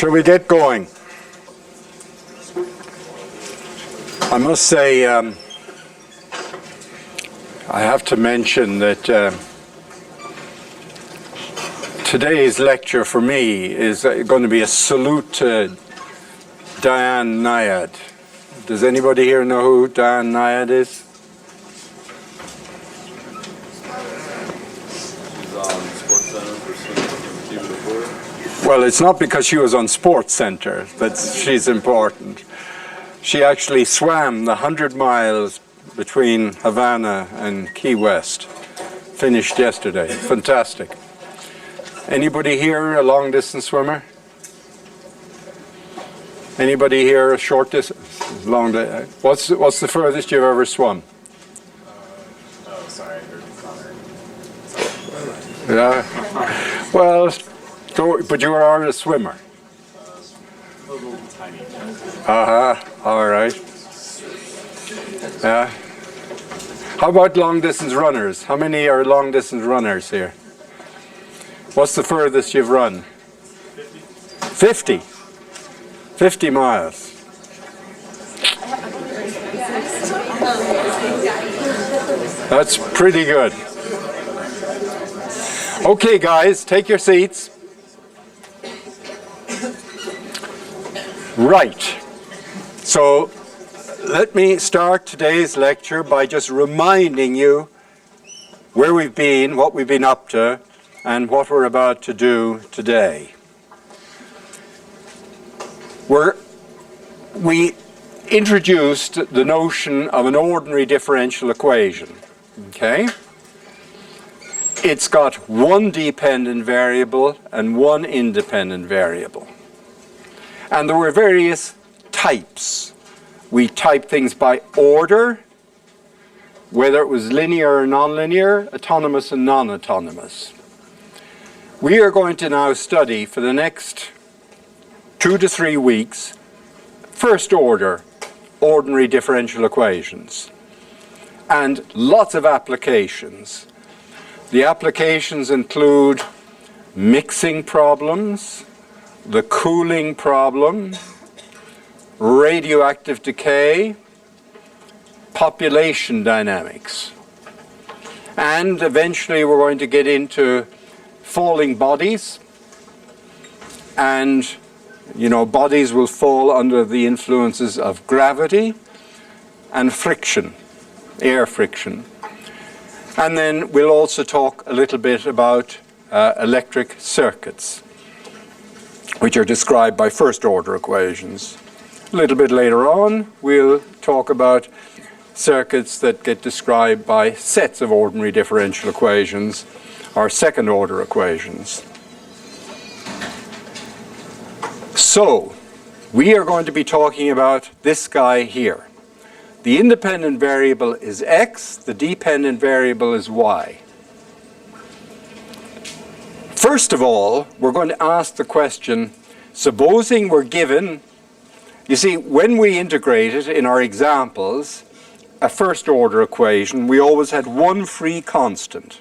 Shall we get going? I must say, I have to mention that today's lecture for me is going to be a salute to Diane Nyad. Does anybody here know who Diane Nyad is? Well, it's not because she was on Sports Center that she's important. She actually swam the 100 miles between Havana and Key West. Finished yesterday. Fantastic. Anybody here a long-distance swimmer? Anybody here a short distance? Long day? What's the furthest you've ever swum? Oh, sorry, I heard Connor. Yeah. Well, but you are a swimmer. A little tiny. All right. Yeah. How about long-distance runners? How many are long-distance runners here? What's the furthest you've run? 50. 50 miles. That's pretty good. Okay, guys, take your seats. Right. So let me start today's lecture by just reminding you where we've been, what we've been up to, and what we're about to do today. We introduced the notion of an ordinary differential equation. Okay? It's got one dependent variable and one independent variable. And there were various types. We typed things by order, whether it was linear or nonlinear, autonomous and non-autonomous. We are going to now study for the next 2 to 3 weeks first order ordinary differential equations and lots of applications. The applications include mixing problems, the cooling problem, radioactive decay, population dynamics. And eventually we're going to get into falling bodies, and bodies will fall under the influences of gravity and friction, air friction. And then we'll also talk a little bit about electric circuits, which are described by first order equations. A little bit later on, we'll talk about circuits that get described by sets of ordinary differential equations, or second order equations. So, we are going to be talking about this guy here. The independent variable is x, the dependent variable is y. First of all, we're going to ask the question, supposing we're given, you see, when we integrated in our examples a first order equation, we always had one free constant.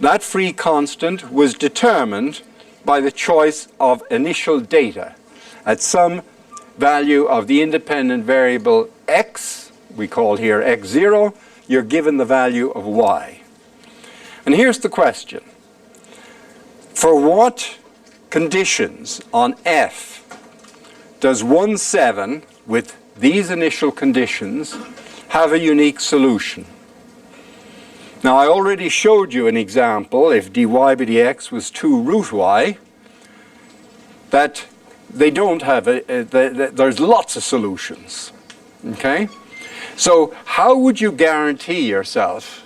That free constant was determined by the choice of initial data. At some value of the independent variable x, we call here x0, you're given the value of y. And here's the question. For what conditions on f does 1, 7 with these initial conditions have a unique solution? Now, I already showed you an example, if dy by dx was 2 root y, that they don't have there's lots of solutions. Okay? So how would you guarantee yourself?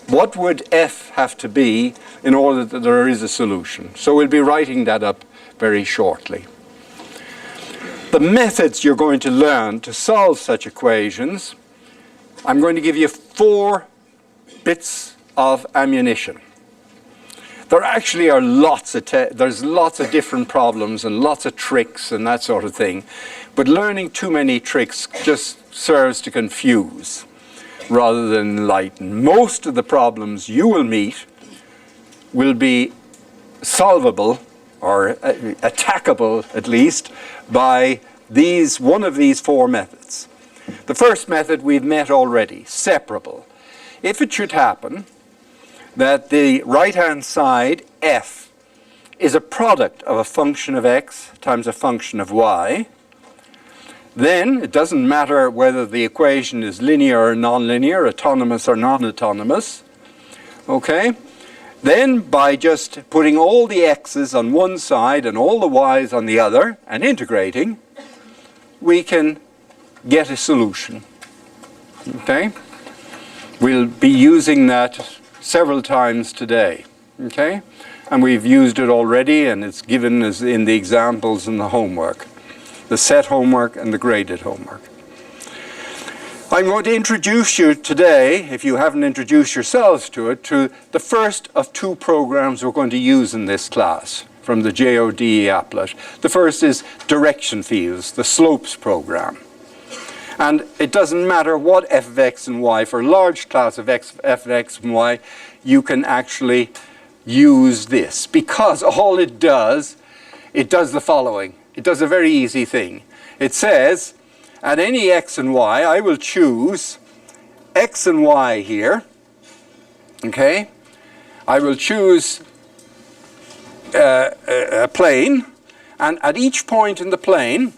What would f have to be in order that there is a solution? So we'll be writing that up very shortly. The methods you're going to learn to solve such equations, I'm going to give you 4 bits of ammunition. There actually are there's lots of different problems and lots of tricks and that sort of thing. But learning too many tricks just serves to confuse rather than enlighten. Most of the problems you will meet will be solvable or attackable at least, by one of these four methods. The first method we've met already, separable. If it should happen that the right-hand side, f, is a product of a function of x times a function of y, then it doesn't matter whether the equation is linear or nonlinear, autonomous or non-autonomous, okay? Then by just putting all the x's on one side and all the y's on the other and integrating, we can get a solution, okay? We'll be using that several times today, okay? And we've used it already, and it's given as in the examples in the homework, the set homework and the graded homework. I'm going to introduce you today, if you haven't introduced yourselves to it, to the first of two programs we're going to use in this class from the JODE applet. The first is direction fields, the slopes program. And it doesn't matter what f of x and y, for a large class of f of x and y, you can actually use this, because all it does the following. It does a very easy thing. It says, at any x and y, I will choose x and y here, okay? I will choose a plane, and at each point in the plane,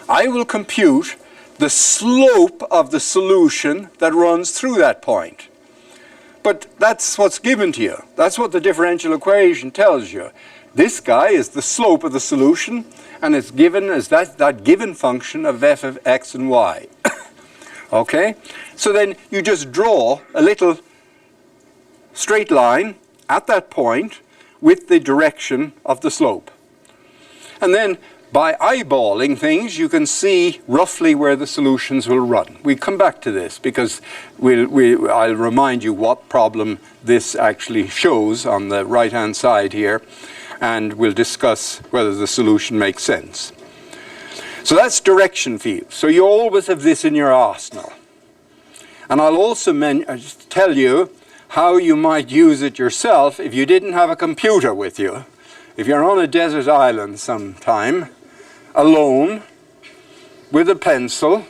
I will compute the slope of the solution that runs through that point. But that's what's given to you. That's what the differential equation tells you. This guy is the slope of the solution, and it's given as that given function of f of x and y. Okay? So then you just draw a little straight line at that point with the direction of the slope. And then by eyeballing things, you can see roughly where the solutions will run. We come back to this because I'll remind you what problem this actually shows on the right-hand side here, and we'll discuss whether the solution makes sense. So that's direction field. So you always have this in your arsenal. And I'll also just tell you how you might use it yourself if you didn't have a computer with you. If you're on a desert island sometime, alone, with a pencil,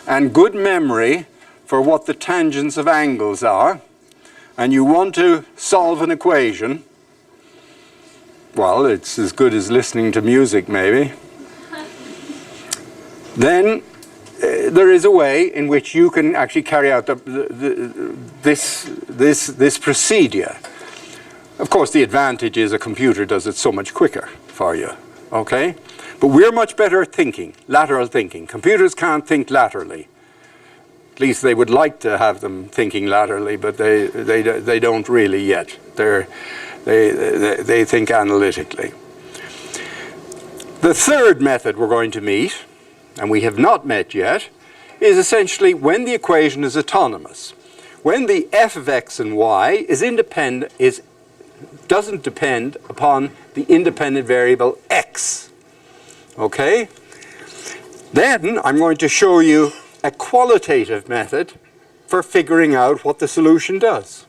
and good memory for what the tangents of angles are, and you want to solve an equation, well, it's as good as listening to music maybe, then there is a way in which you can actually carry out this procedure. Of course, the advantage is a computer does it so much quicker for you, okay? But we're much better at thinking, lateral thinking. Computers can't think laterally. At least they would like to have them thinking laterally, but they don't really yet. They think analytically. The third method we're going to meet, and we have not met yet, is essentially when the equation is autonomous. When the f of x and y is independent, doesn't depend upon the independent variable x. Okay? Then I'm going to show you a qualitative method for figuring out what the solution does.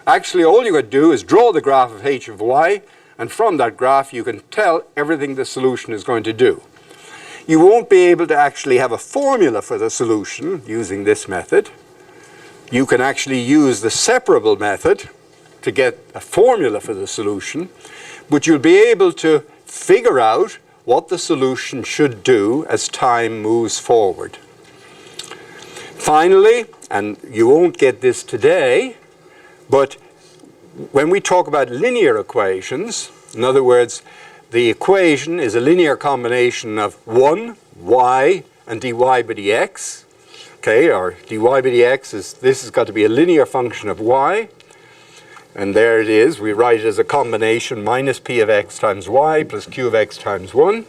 Actually, all you got to do is draw the graph of h of y, and from that graph you can tell everything the solution is going to do. You won't be able to actually have a formula for the solution using this method. You can actually use the separable method to get a formula for the solution, but you'll be able to figure out what the solution should do as time moves forward. Finally, and you won't get this today, but when we talk about linear equations, in other words, the equation is a linear combination of 1, y, and dy by dx. Okay, or dy by dx this has got to be a linear function of y. And there it is. We write it as a combination minus p of x times y plus q of x times 1.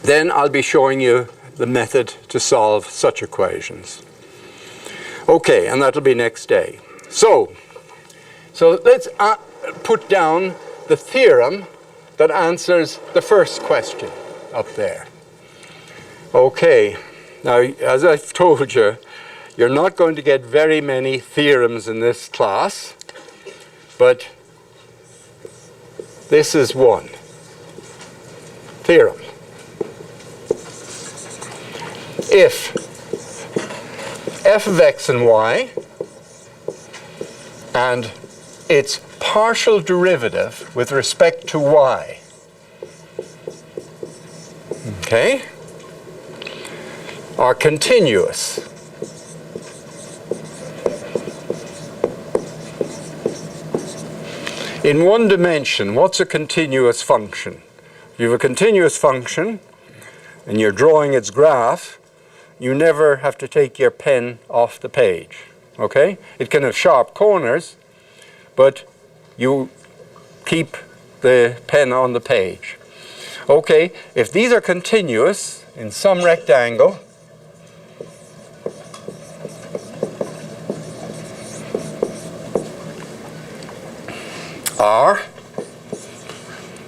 Then I'll be showing you the method to solve such equations. Okay, and that'll be next day. So let's put down the theorem that answers the first question up there. Okay, now as I've told you, you're not going to get very many theorems in this class, but this is 1. Theorem. If f of x and y and its partial derivative with respect to y, okay, are continuous, in one dimension. What's a continuous function? You have a continuous function and you're drawing its graph, you never have to take your pen off the page, okay? It can have sharp corners, but you keep the pen on the page. Okay, if these are continuous in some rectangle,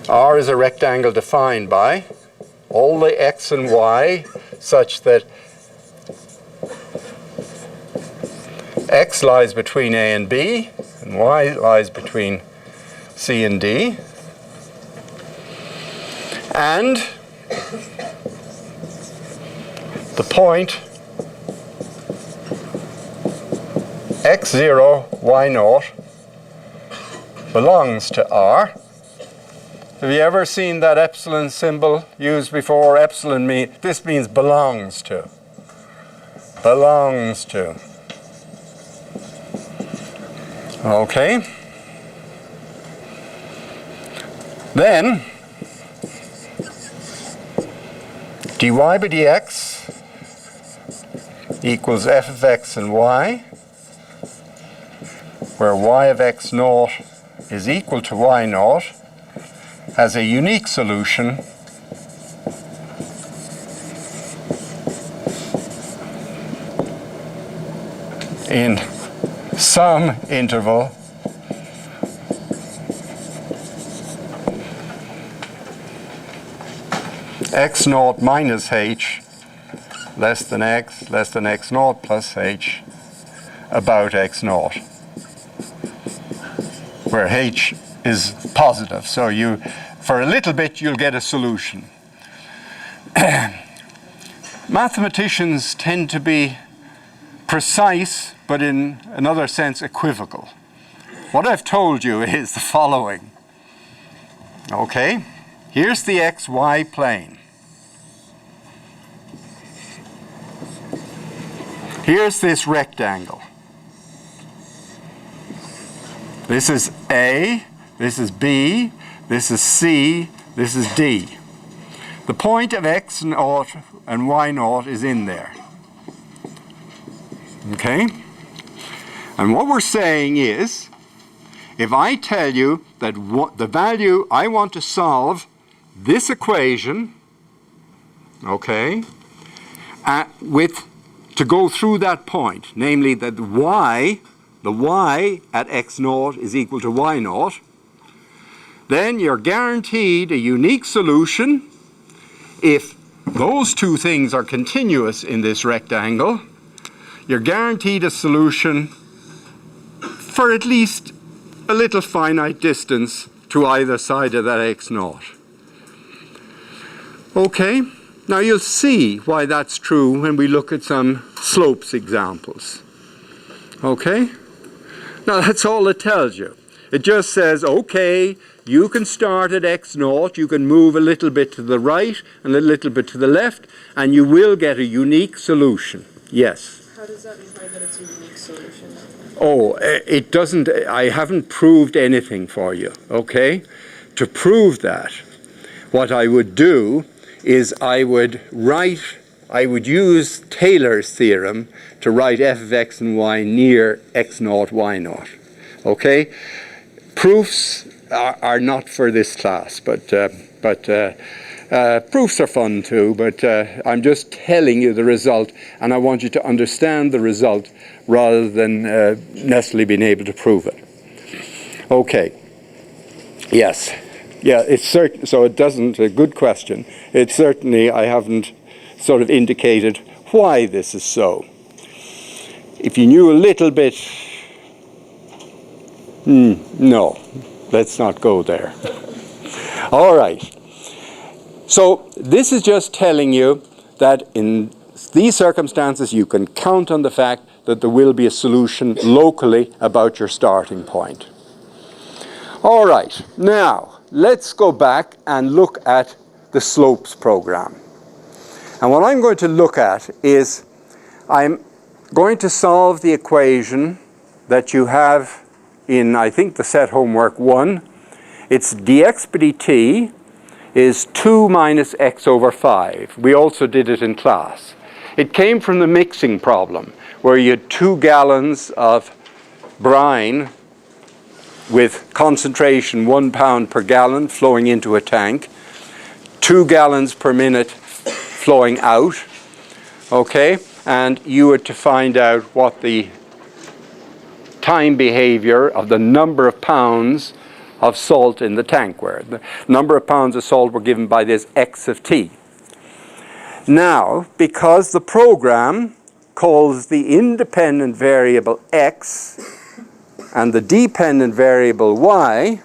R is a rectangle defined by all the x and y such that x lies between A and B and y lies between C and D, and the point x0, y0 belongs to R. Have you ever seen that epsilon symbol used before? Epsilon this means belongs to. Belongs to. Okay. Then dy by dx equals f of x and y, where y of x naught is equal to y naught, has a unique solution in some interval x naught minus h less than x naught plus h about x naught, where h is positive. So for a little bit, you'll get a solution. Mathematicians tend to be precise, but in another sense equivocal. What I've told you is the following. Okay, here's the xy plane. Here's this rectangle. This is A, this is B, this is C, this is D. The point of x naught and y naught is in there. Okay? And what we're saying is, if I tell you that the value I want to solve this equation, okay, to go through that point, namely that the y at x naught is equal to y naught, then you're guaranteed a unique solution if those two things are continuous in this rectangle. You're guaranteed a solution for at least a little finite distance to either side of that x naught. Okay, now you'll see why that's true when we look at some slopes examples. Okay, now that's all it tells you. It just says, okay, you can start at x naught, you can move a little bit to the right and a little bit to the left, and you will get a unique solution. Yes? How does that imply that it's a unique solution? Oh, it doesn't, I haven't proved anything for you, okay? To prove that, what I would do is I would use Taylor's theorem to write f of x and y near x naught, y naught, okay? Proofs are not for this class, but proofs are fun too, but I'm just telling you the result, and I want you to understand the result rather than necessarily being able to prove it. Okay. Yes. Yeah, it's certain, so it doesn't, a good question. It's certainly, I haven't sort of indicated why this is so. If you knew a little bit, no, let's not go there. All right. So this is just telling you that in these circumstances you can count on the fact that there will be a solution locally about your starting point. All right. Now, let's go back and look at the slopes program. And what I'm going to look at is I'm going to solve the equation that you have in, I think, the set homework 1. It's dx by dt is 2 minus x over 5. We also did it in class. It came from the mixing problem, where you had 2 gallons of brine with concentration 1 pound per gallon flowing into a tank, 2 gallons per minute flowing out, okay? And you were to find out what the time behavior of the number of pounds of salt in the tank were. The number of pounds of salt were given by this x of t. Now, because the program calls the independent variable x and the dependent variable y,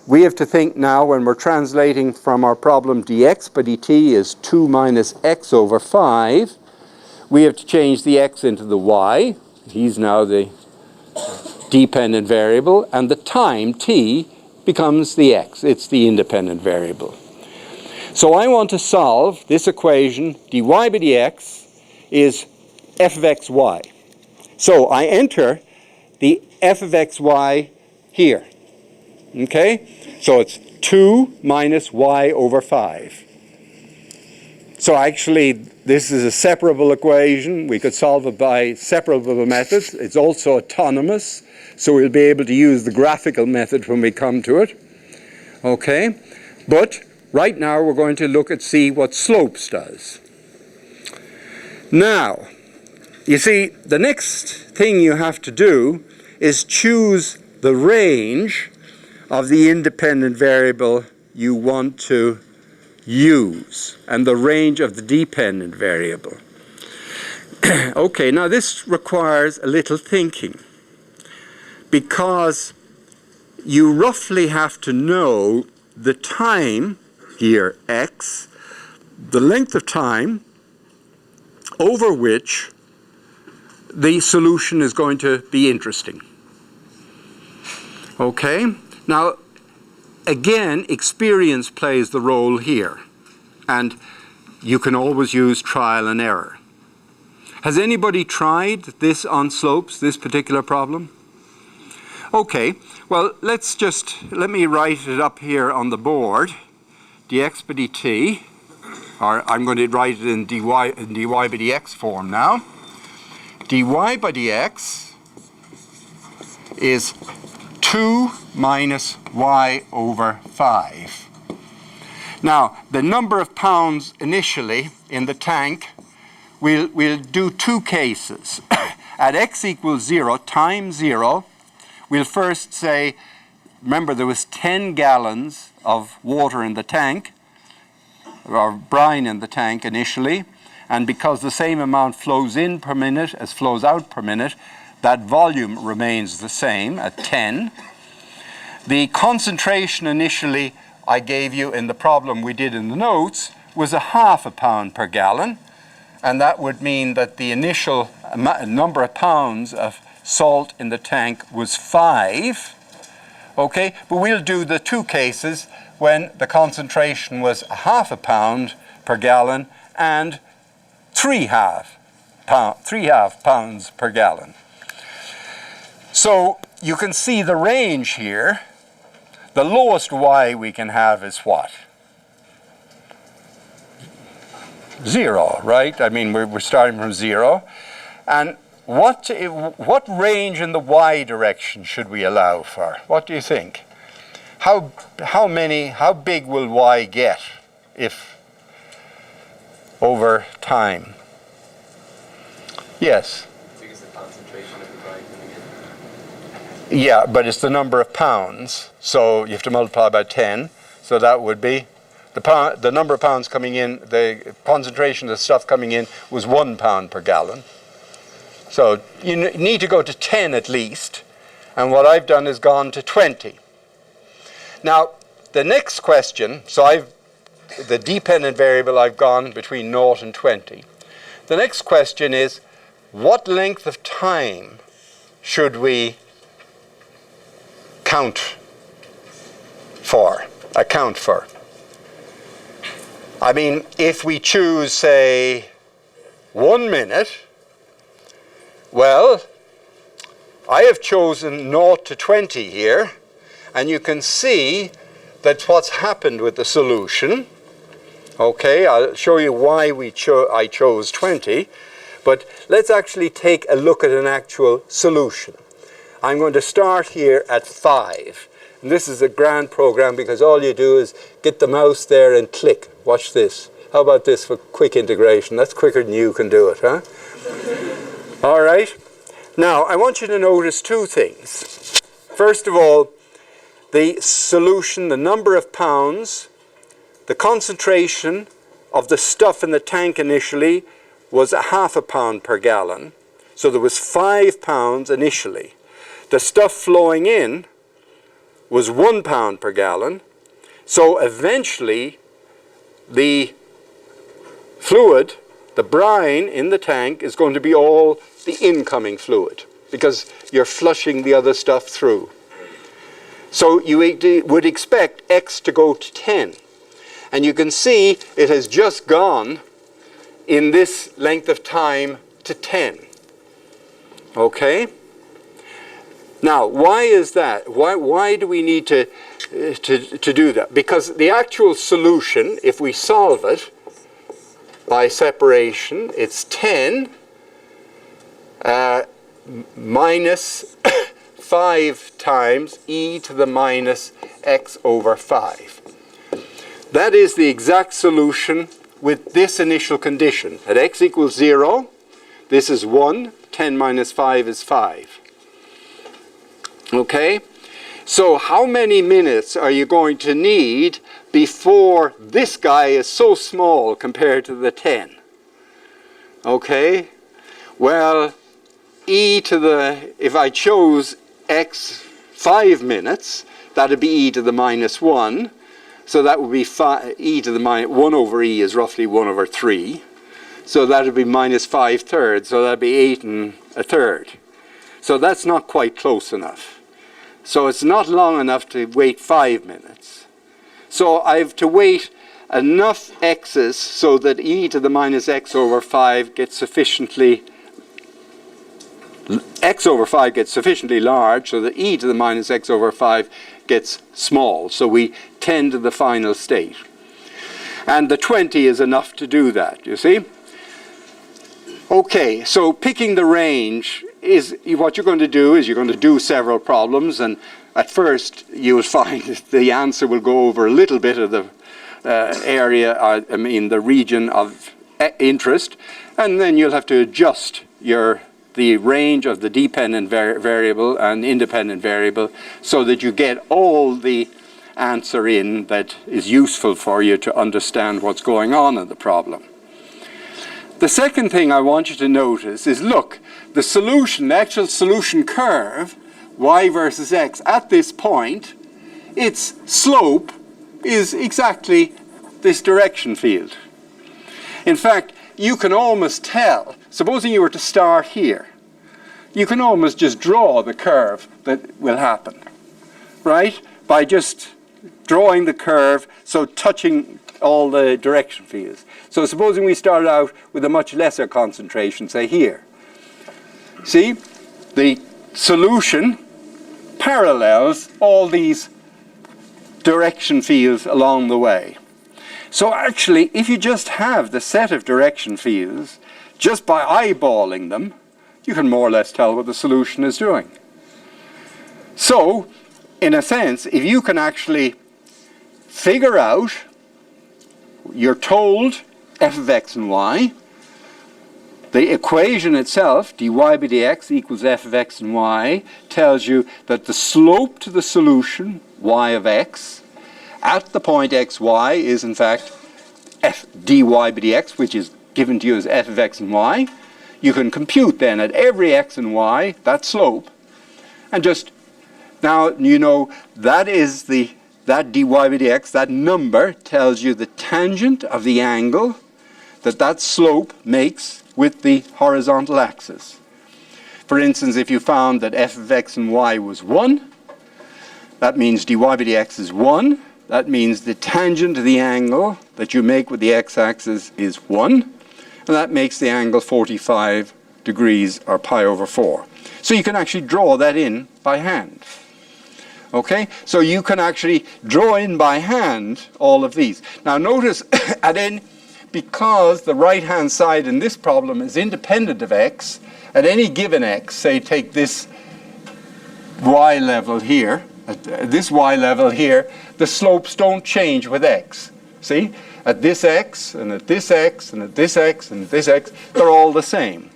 we have to think now when we're translating from our problem dx by dt is 2 minus x over 5, we have to change the x into the y. He's now the dependent variable, and the time, t, becomes the x. It's the independent variable. So I want to solve this equation, dy by dx is f of xy. So I enter the f of xy here. Okay? So it's 2 minus y over 5. So actually, this is a separable equation. We could solve it by separable methods. It's also autonomous, so we'll be able to use the graphical method when we come to it. Okay? But right now, we're going to look at see what slopes does. Now, you see, the next thing you have to do is choose the range of the independent variable you want to use and the range of the dependent variable. Okay, now this requires a little thinking because you roughly have to know the time here, x, the length of time over which the solution is going to be interesting. Okay? Now, again, experience plays the role here, and you can always use trial and error. Has anybody tried this on slopes, this particular problem? Okay, well, let me write it up here on the board, dx by dt, or I'm going to write it in dy by dx form now. dy by dx is 2 minus y over 5. Now, the number of pounds initially in the tank, we'll do 2 cases. At x equals 0, time 0, we'll first say, remember there was 10 gallons of water in the tank, or brine in the tank initially, and because the same amount flows in per minute as flows out per minute, that volume remains the same at 10. The concentration initially I gave you in the problem we did in the notes was 0.5 pound per gallon, and that would mean that the initial number of pounds of salt in the tank was 5. Okay, but we'll do the 2 cases when the concentration was 0.5 pound per gallon and 3.5 pounds per gallon. So you can see the range here. The lowest y we can have is what? 0, right? I mean, we're starting from 0. And what range in the y direction should we allow for? What do you think? How big will y get if over time? Yes? Because the concentration of the brine coming in. Yeah, but it's the number of pounds, so you have to multiply by 10. So that would be the number of pounds coming in, the concentration of the stuff coming in was 1 pound per gallon. So you need to go to 10 at least, and what I've done is gone to 20. Now, the next question, so the dependent variable I've gone between 0 and 20. The next question is, what length of time should we account for? I mean, if we choose, say, 1 minute, well, I have chosen 0 to 20 here, and you can see that's what's happened with the solution. Okay, I'll show you why I chose 20, but let's actually take a look at an actual solution. I'm going to start here at 5. And this is a grand program because all you do is get the mouse there and click. Watch this. How about this for quick integration? That's quicker than you can do it, huh? All right. Now, I want you to notice two things. First of all, the solution, the number of pounds, the concentration of the stuff in the tank initially was 0.5 pound per gallon. So there was 5 pounds initially. The stuff flowing in was 1 pound per gallon. So eventually, the fluid, the brine in the tank, is going to be all the incoming fluid because you're flushing the other stuff through. So you would expect X to go to 10. And you can see it has just gone in this length of time to 10. Okay? Now, why is that? Why do we need to do that? Because the actual solution, if we solve it by separation, it's 10 minus 5 times e to the minus x over 5. That is the exact solution with this initial condition. At x equals 0, this is 1, 10 minus 5 is 5. Okay? So how many minutes are you going to need before this guy is so small compared to the 10? Okay? Well, if I chose x 5 minutes, that would be e to the minus 1. So that would be e to the minus 1 over e is roughly 1 over 3. So that would be minus 5/3. So that would be 8 1/3. So that's not quite close enough. So it's not long enough to wait 5 minutes. So I have to wait enough x's so that e to the minus x over 5 gets sufficiently large so that e to the minus x over 5 gets small. So we tend to the final state. And the 20 is enough to do that, you see? Okay, so picking the range is what you're going to do is you're going to do several problems, and at first you will find that the answer will go over a little bit of the the region of interest, and then you'll have to adjust the range of the dependent variable and independent variable so that you get all the answer in that is useful for you to understand what's going on in the problem. The second thing I want you to notice is, look, the solution, the actual solution curve, y versus x, at this point, its slope is exactly this direction field. In fact, you can almost tell, supposing you were to start here, you can almost just draw the curve that will happen, right? By just drawing the curve, so touching all the direction fields. So supposing we started out with a much lesser concentration, say here. See, the solution parallels all these direction fields along the way. So actually, if you just have the set of direction fields, just by eyeballing them, you can more or less tell what the solution is doing. So, in a sense, if you can actually figure out, you're told f of x and y, the equation itself, dy by dx equals f of x and y, tells you that the slope to the solution, y of x, at the point xy is in fact f dy by dx, which is given to you as f of x and y. You can compute then at every x and y that slope, and just now you know that is the that dy by dx, that number, tells you the tangent of the angle that slope makes with the horizontal axis. For instance, if you found that f of x and y was 1, that means dy by dx is 1. That means the tangent of the angle that you make with the x-axis is 1. And that makes the angle 45 degrees or pi over 4. So you can actually draw that in by hand. Okay? So you can actually draw in by hand all of these. Now notice, because the right-hand side in this problem is independent of x, at any given x, say take this y level here, this y level here, the slopes don't change with x. See? At this x, and at this x, and at this x, and at this x, they're all the same.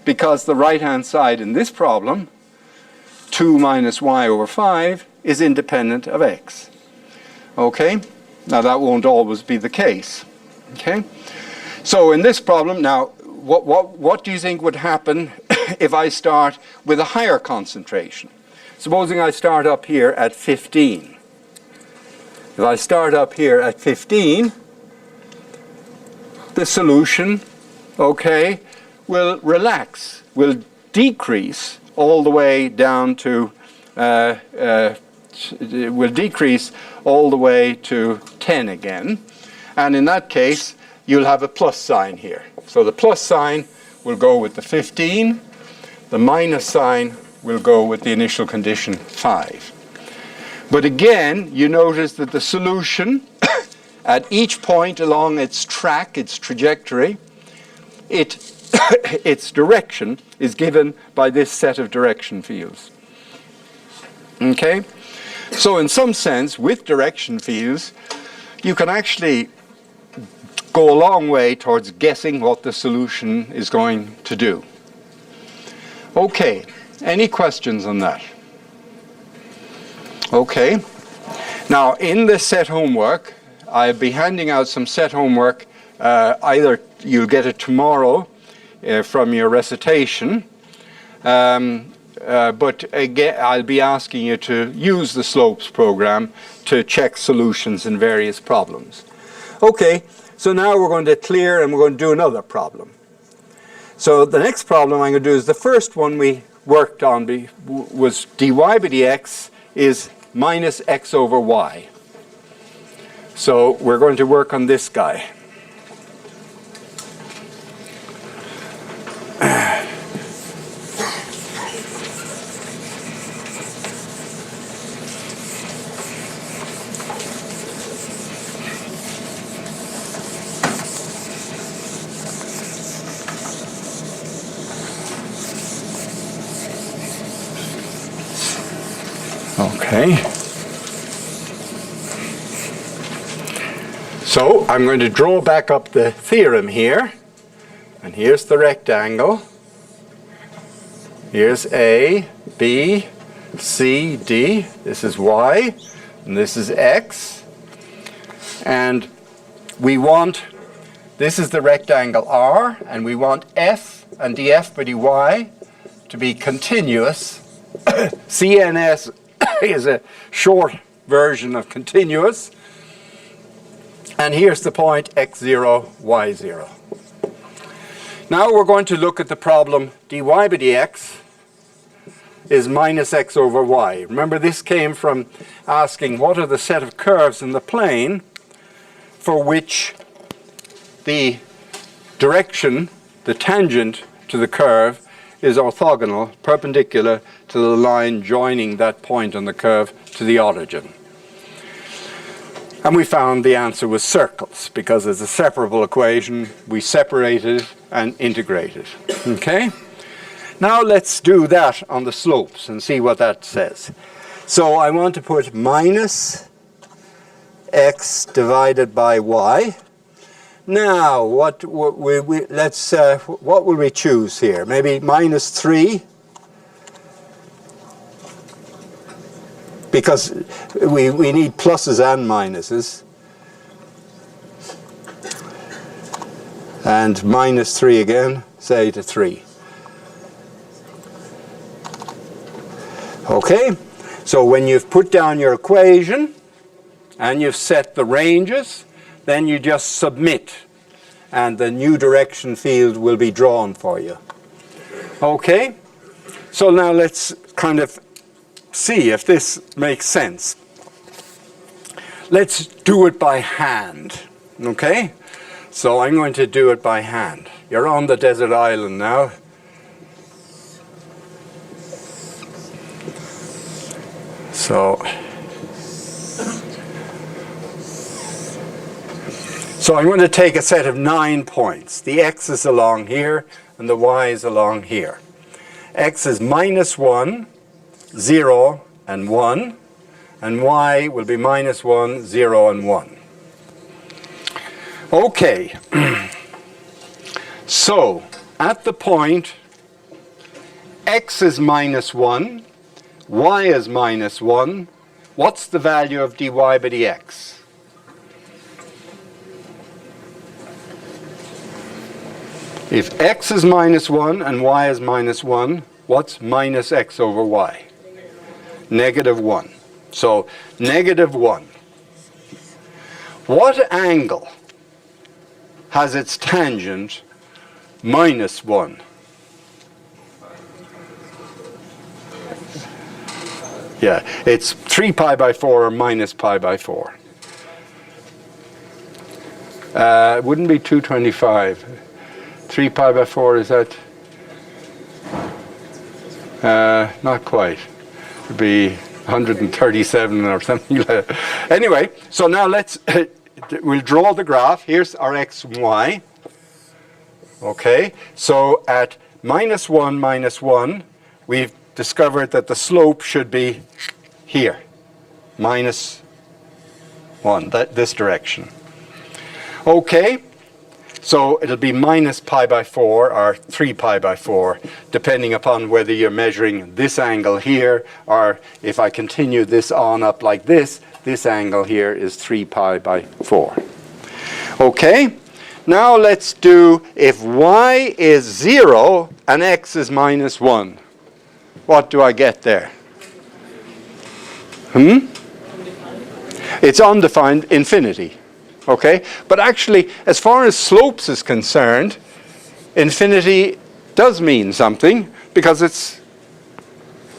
Because the right-hand side in this problem, 2 minus y over 5, is independent of x. Okay? Now that won't always be the case. Okay? So in this problem, now, what do you think would happen if I start with a higher concentration? Supposing I start up here at 15. If I start up here at 15, the solution, okay, will relax, will decrease all the way down to, will decrease all the way to 10 again. And in that case, you'll have a plus sign here. So the plus sign will go with the 15. The minus sign will go with the initial condition 5. But again, you notice that the solution at each point along its track, its trajectory, its direction is given by this set of direction fields. Okay? So in some sense, with direction fields, you can actually go a long way towards guessing what the solution is going to do. Okay, any questions on that? Okay. Now, in the set homework, I'll be handing out some set homework. Either you'll get it tomorrow from your recitation, but again, I'll be asking you to use the slopes program to check solutions in various problems. Okay, so now we're going to clear and we're going to do another problem. So the next problem I'm going to do is the first one we worked on was dy by dx is minus x over y. So we're going to work on this guy. Okay. So I'm going to draw back up the theorem here. And here's the rectangle. Here's A, B, C, D. This is Y, and this is X. And we want, this is the rectangle R, and we want F and dF by dy to be continuous. CNS is a short version of continuous. And here's the point x0, y0. Now we're going to look at the problem dy by dx is minus x over y. Remember, this came from asking what are the set of curves in the plane for which the direction, the tangent to the curve, is orthogonal, perpendicular to the line joining that point on the curve to the origin. And we found the answer was circles, because it's a separable equation. We separated and integrated. Okay? Now let's do that on the slopes and see what that says. So I want to put minus x divided by y. Now, what will we choose here? Maybe minus 3, because we need pluses and minuses. And minus 3 again, say to 3. Okay, so when you've put down your equation, and you've set the ranges, then you just submit, and the new direction field will be drawn for you. Okay? So now let's kind of see if this makes sense. Let's do it by hand. Okay? So I'm going to do it by hand. You're on the desert island now. So I'm going to take a set of 9 points. The x is along here, and the y is along here. X is -1, 0, and 1, and y will be -1, 0, and 1. Okay. So, at the point x is -1, y is -1, what's the value of dy by dx? If x is -1 and y is -1, what's minus x over y? -1. So, -1. What angle has its tangent -1? Yeah, it's 3 pi by 4 or minus pi by 4. It wouldn't be 225. 3 pi by 4, is that? Not quite. It would be 137 or something like that. Anyway, so now we'll draw the graph. Here's our x and y. Okay, so at -1, -1, we've discovered that the slope should be here, -1, this direction. Okay, so it'll be minus pi by 4 or 3 pi by 4, depending upon whether you're measuring this angle here, or if I continue this on up like this angle here is 3 pi by 4. Okay, now let's do if y is 0 and x is -1. What do I get there? It's undefined infinity. Okay? But actually, as far as slopes is concerned, infinity does mean something, because it's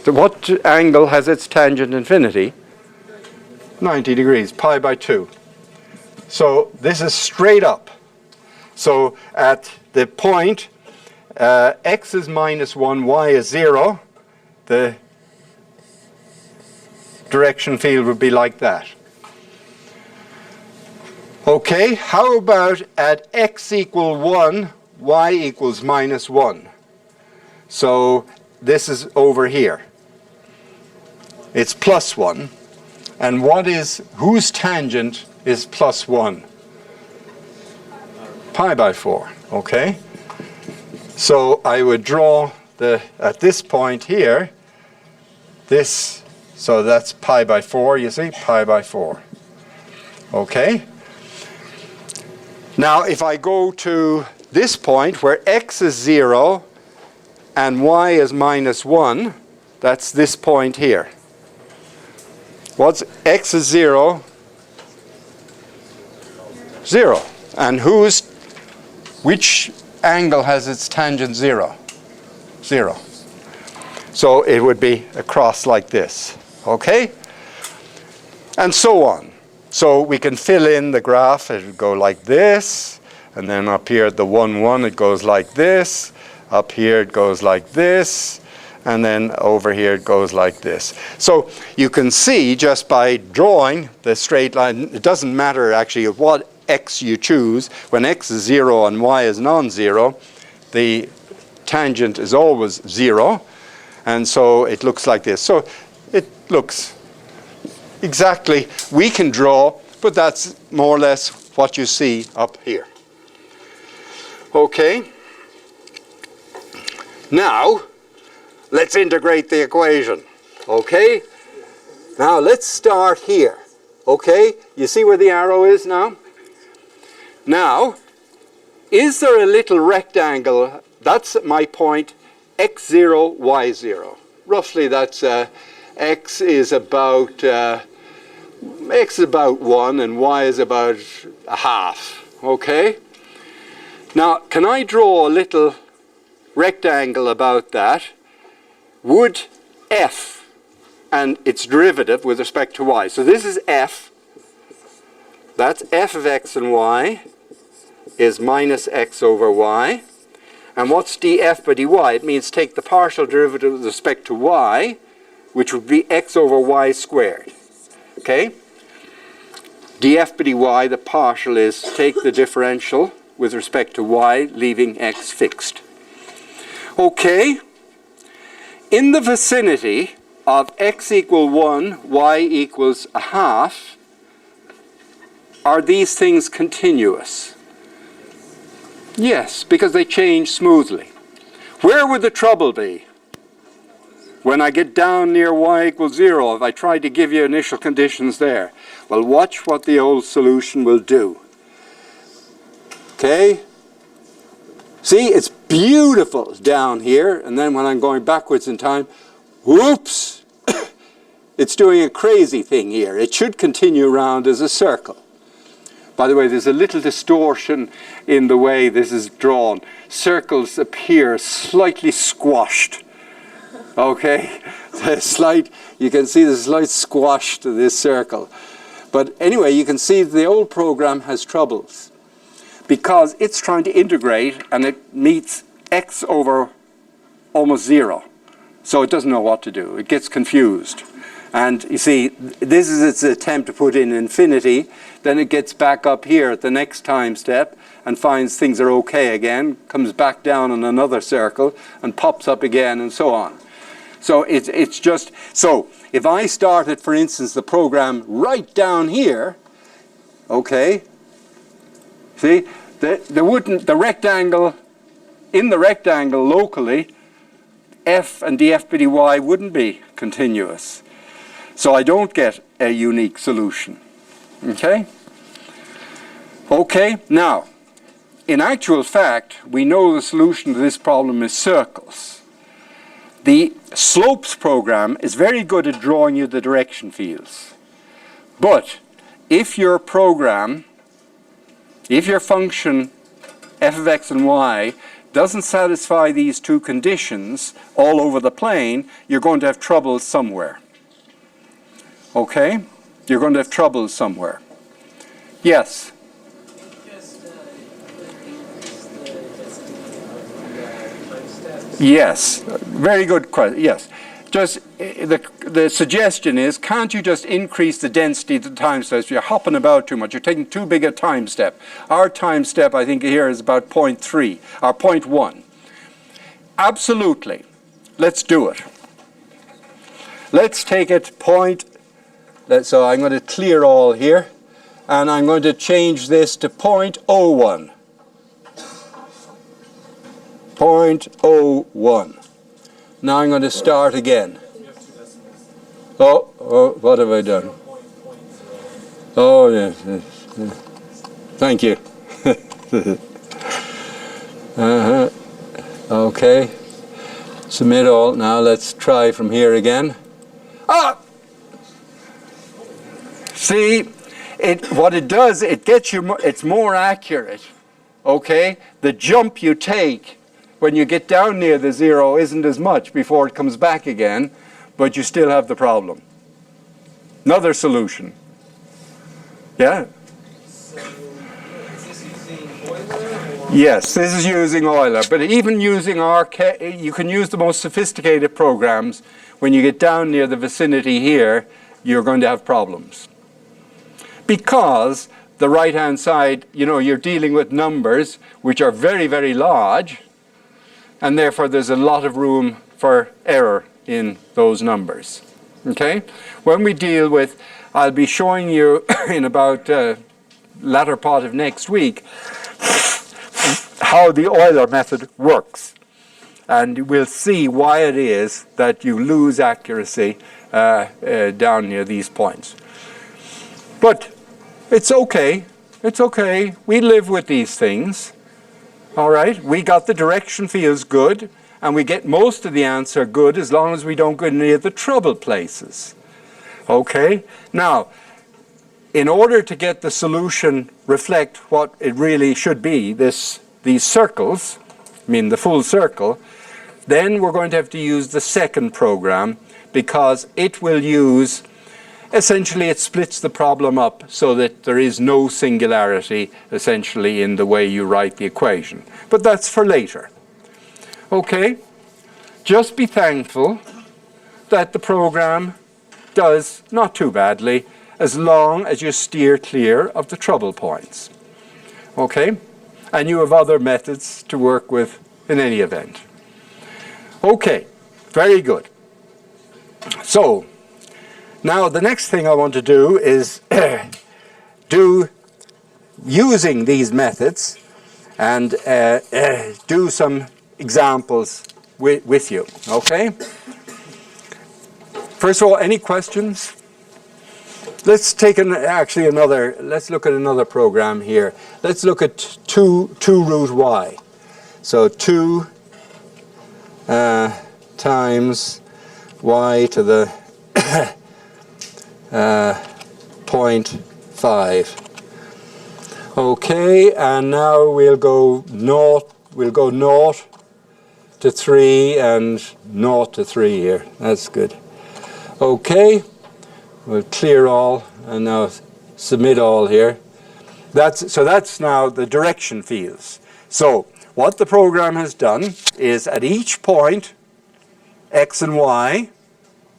what angle has its tangent infinity? 90 degrees, pi by 2. So this is straight up. So at the point x is -1, y is 0, the direction field would be like that. Okay, how about at x equal 1, y equals -1? So this is over here. It's +1. And whose tangent is +1? Pi by 4, okay? So I would draw at this point here, so that's pi by 4, you see, pi by 4. Okay? Now, if I go to this point where x is 0 and y is -1, that's this point here. What's x is 0? 0. And which angle has its tangent 0? 0. So it would be across like this. Okay? And so on. So we can fill in the graph. It would go like this, and then up here at the 1, 1, it goes like this. Up here it goes like this, and then over here it goes like this. So you can see just by drawing the straight line, it doesn't matter actually what x you choose. When x is 0 and y is non-zero, the tangent is always 0, and so it looks like this. So it looks exactly, we can draw, but that's more or less what you see up here. Okay. Now, let's integrate the equation. Okay. Now, let's start here. Okay. You see where the arrow is now? Now, is there a little rectangle? That's my point, x0, y0. Roughly, that's x is about X is about 1 and Y is about a half. Okay? Now, can I draw a little rectangle about that? Would f and its derivative with respect to y. So this is f. That's f of x and y is minus x over y. And what's df by dy? It means take the partial derivative with respect to y, which would be x over y squared. Okay? df by dy, the partial is take the differential with respect to y, leaving x fixed. Okay? In the vicinity of x equal 1, y equals a half, are these things continuous? Yes, because they change smoothly. Where would the trouble be? When I get down near y equals 0, if I try to give you initial conditions there. Well, watch what the old solution will do. Okay? See, it's beautiful down here, and then when I'm going backwards in time, whoops! It's doing a crazy thing here. It should continue around as a circle. By the way, there's a little distortion in the way this is drawn. Circles appear slightly squashed. Okay? You can see the slight squash to this circle. But anyway, you can see the old program has troubles because it's trying to integrate and it meets x over almost 0. So it doesn't know what to do. It gets confused. And you see, this is its attempt to put in infinity. Then it gets back up here at the next time step and finds things are okay again, comes back down on another circle and pops up again and so on. So it's just, so if I started, for instance, the program right down here, okay, see, the rectangle, in the rectangle locally, f and df by dy wouldn't be continuous. So I don't get a unique solution. Okay? Okay, now, in actual fact, we know the solution to this problem is circles. The slopes program is very good at drawing you the direction fields. But if your program, if your function f of x and y doesn't satisfy these two conditions all over the plane, you're going to have trouble somewhere. Okay? You're going to have trouble somewhere. Yes? Yes. Very good question. Yes. Just the suggestion is, can't you just increase the density of the time steps? You're hopping about too much. You're taking too big a time step. Our time step, I think, here is about 0.3 or 0.1. Absolutely. Let's do it. Let's take it so I'm going to clear all here, and I'm going to change this to 0.01. 0.01. Now I'm going to start again. Oh, what have I done? Oh, yes. Thank you. Okay. Submit all. Now let's try from here again. Ah! See, what it does, it gets you, it's more accurate. Okay? The jump you take when you get down near the 0 isn't as much before it comes back again, but you still have the problem. Another solution. Yeah? So, is this using Euler? Or? Yes, this is using Euler, but even using you can use the most sophisticated programs. When you get down near the vicinity here, you're going to have problems. Because the right-hand side, you're dealing with numbers which are very, very large, and therefore there's a lot of room for error in those numbers. Okay? When we deal with, I'll be showing you in about latter part of next week how the Euler method works. And we'll see why it is that you lose accuracy down near these points. But it's okay. It's okay. We live with these things. All right? We got the direction fields good, and we get most of the answer good as long as we don't go near the trouble places. Okay? Now, in order to get the solution reflect what it really should be, these circles, I mean the full circle, then we're going to have to use the second program, because it will use, essentially it splits the problem up so that there is no singularity essentially in the way you write the equation. But that's for later. Okay, just be thankful that the program does not too badly as long as you steer clear of the trouble points. Okay, and you have other methods to work with in any event. Okay, very good. So, now the next thing I want to do is do, using these methods, and do some examples with you, okay? First of all, any questions? Let's take let's look at another program here. Let's look at 2 root y. So 2 times y to the 0.5. Okay, and now we'll go 0 to 3 and 0 to 3 here. That's good. Okay, we'll clear all and now submit all here. That's now the direction fields. So what the program has done is at each point, x and y,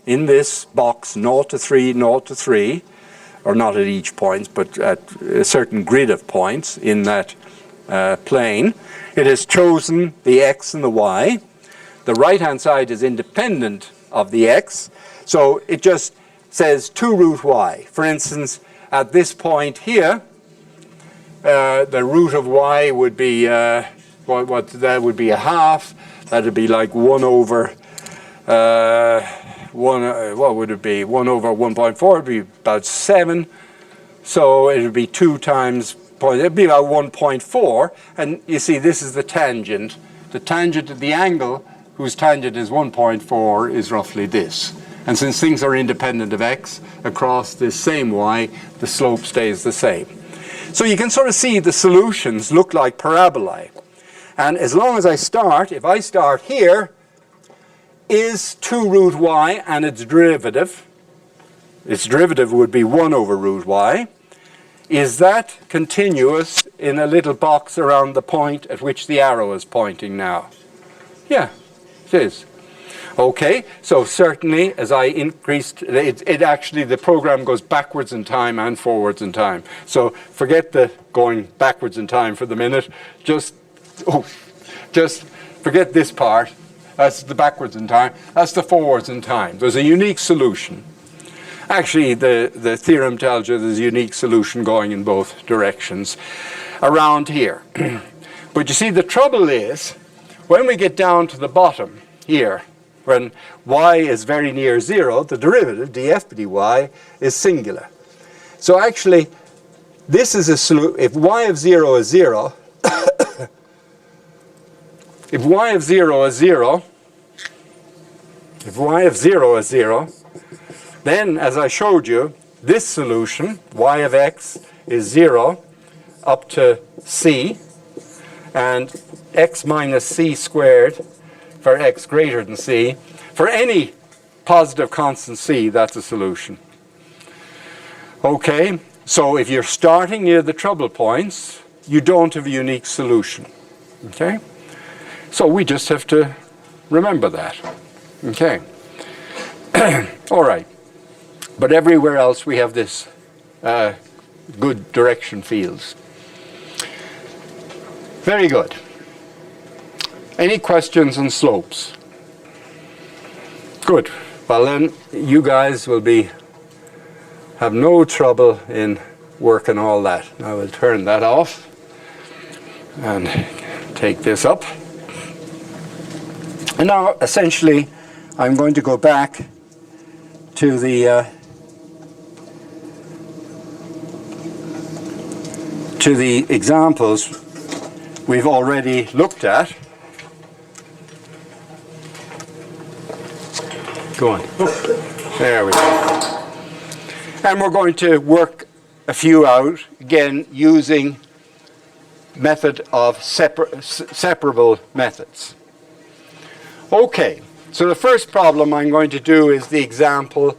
in this box 0 to 3, 0 to 3, or not at each point, but at a certain grid of points in that plane, it has chosen the x and the y. The right-hand side is independent of the x, so it just says 2 root y. For instance, at this point here, the root of y would be, that would be a half. That would be like 1 over, what would it be? 1 over 1.4 would be about 7. So it would be 2 times, it would be about 1.4. And you see, this is the tangent. The tangent of the angle, whose tangent is 1.4, is roughly this. And since things are independent of x across this same y, the slope stays the same. So you can sort of see the solutions look like parabolae. And as long as I start, if I start here, is 2 root y and its derivative would be 1 over root y. Is that continuous in a little box around the point at which the arrow is pointing now? Yeah, it is. Okay, so certainly as I increased, it actually, the program goes backwards in time and forwards in time. So forget the going backwards in time for the minute. Just forget this part. That's the backwards in time. That's the forwards in time. There's a unique solution. Actually, the theorem tells you there's a unique solution going in both directions around here. But you see, the trouble is, when we get down to the bottom here, when y is very near 0, the derivative, df dy, is singular. So actually, this is a solution. If y of 0 is 0, if y of 0 is 0, then, as I showed you, this solution, y of x, is 0 up to c, and x minus c squared for x greater than c. For any positive constant c, that's a solution. Okay, so if you're starting near the trouble points, you don't have a unique solution. Okay? So we just have to remember that. Okay. All right. But everywhere else we have this good direction fields. Very good. Any questions on slopes? Good. Well then, you guys will have no trouble in working all that. I will turn that off and take this up. And now, essentially, I'm going to go back to the examples we've already looked at. Go on. Oh, there we go. And we're going to work a few out, again, using method of separable methods. Okay, so the first problem I'm going to do is the example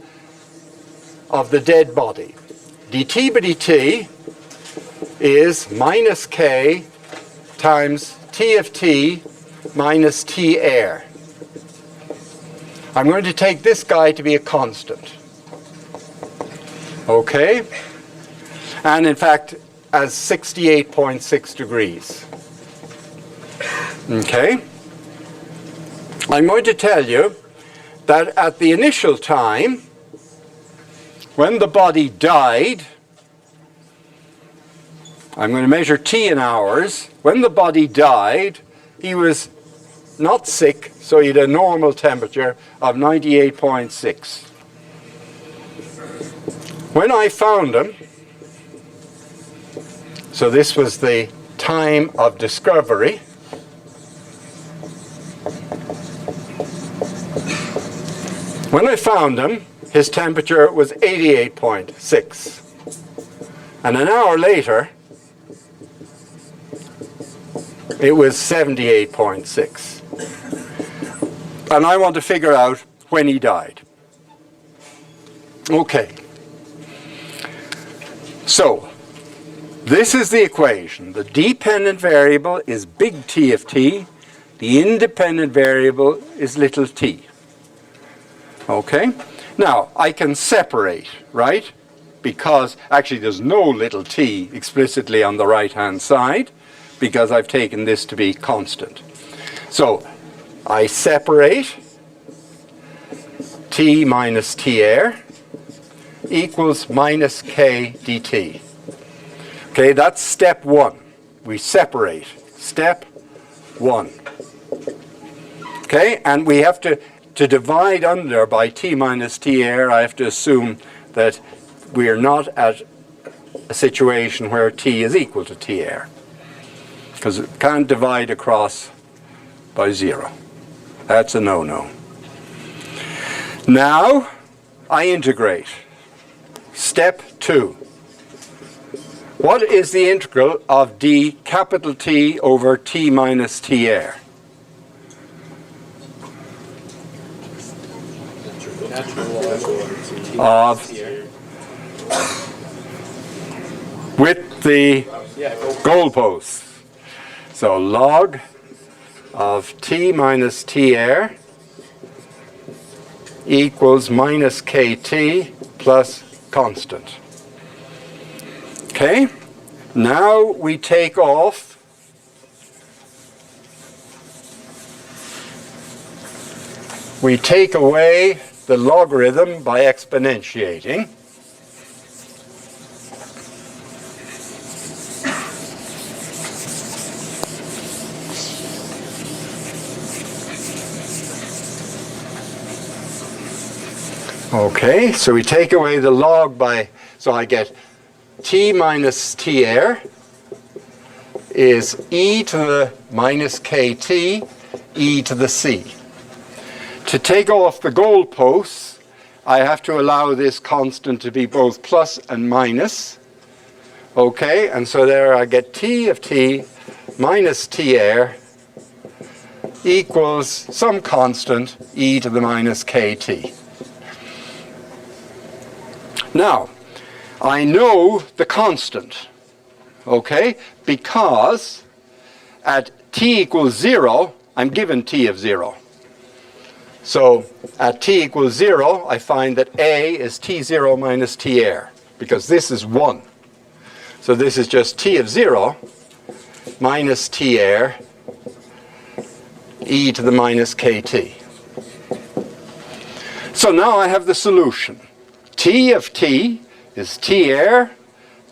of the dead body. dt by dt is minus k times t of t minus t air. I'm going to take this guy to be a constant. Okay? And in fact, as 68.6 degrees. Okay? I'm going to tell you that at the initial time, when the body died, I'm going to measure t in hours. When the body died, he was not sick, so he had a normal temperature of 98.6. When I found him, so this was the time of discovery, when I found him, his temperature was 88.6. And an hour later, it was 78.6. And I want to figure out when he died. Okay. So, this is the equation. The dependent variable is big T of t. The independent variable is little t. Okay? Now, I can separate, right? Because actually there's no little t explicitly on the right-hand side, because I've taken this to be constant. So, I separate t minus t air equals minus k dt. Okay, that's step one. We separate. Step one. Okay, and we have to divide under by t minus t air, I have to assume that we are not at a situation where t is equal to t air, because it can't divide across by 0. That's a no-no. Now, I integrate. Step 2. What is the integral of d capital T over t minus t air? Of with the goalposts. So log of t minus t air equals minus kt plus constant. Okay, now we take off away the logarithm by exponentiating. Okay, so we take away the log by, so I get t minus t air is e to the minus kt e to the c. To take off the goalposts, I have to allow this constant to be both plus and minus. Okay, and so there I get t of t minus t air equals some constant e to the minus kt. Now, I know the constant, okay, because at t equals 0, I'm given t of 0. So at t equals 0, I find that A is t0 minus t air, because this is 1. So this is just t of 0 minus t air e to the minus kt. So now I have the solution. T of t is t air